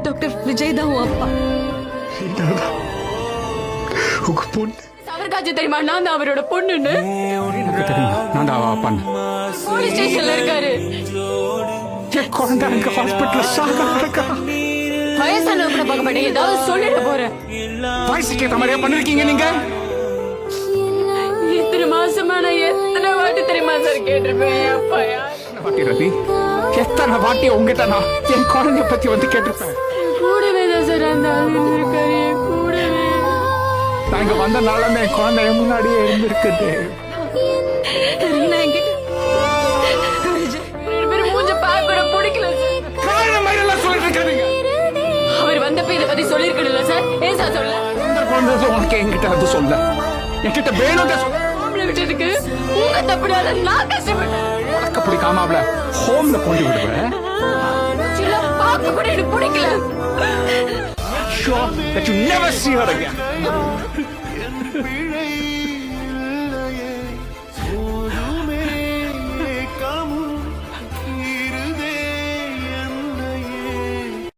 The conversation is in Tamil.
டாக்டர் விஜய் தான் உன் அப்பா. உங்க பொண்ணு அவருக்காச்சு தெரியுமா நான் தான் அவரோட பொண்ணுன்னு? எனக்கு தெரியுமா நான் தான் அவ அப்பான்னு. போலீஸ் ஸ்டேஷன்ல இருக்காரு. என் குழந்தை அங்க ஹாஸ்பிட்டல்ல சாக கிடக்கா. வயசானவங்க கூட பார்க்க மாட்டேன், ஏதாவது சொல்லிட போறேன். வயசுக்கு ஏத்த மாதிரியா பண்ணிருக்கீங்க நீங்க? இத்தனை மாசமா நான் எத்தனை வாட்டி தெரியுமா சார் கேட்டிருப்பேன் என் அப்பா யார்? வாட்டி ரவி, எத்தனை வாட்டி உங்ககிட்ட நான் என் குழந்தைய பத்தி வந்து கேட்டிருப்பேன். கூடவே தான் சார் அந்த ஆள் இருந்திருக்காரு, கூடவே. நாங்க வந்த நாளுமே என் குழந்தைய முன்னாடியே இருந்திருக்குது. நான் என்கிட்ட ரெண்டு பேரும் மூஞ்ச பார்க்க கூட பிடிக்கல சார். காரணம் மாதிரி எல்லாம் சொல்லிட்டு இருக்காதீங்க. அவர் வந்தப்ப இதை பத்தி சொல்லிருக்கணும்ல சார், ஏன் சார் சொல்ல? குழந்தை உனக்கு என்கிட்ட வந்து சொல்ல, என்கிட்ட வேணும் சொல்ல. ஹோம்ல விட்டதுக்கு உங்க தப்புனால நான் கஷ்டப்பட்டேன். உனக்கு பிடிக்காம அவளை ஹோம்ல கொண்டு விடுவேன். சில பார்க்க கூட எனக்கு பிடிக்கல. Sure that you never see her again.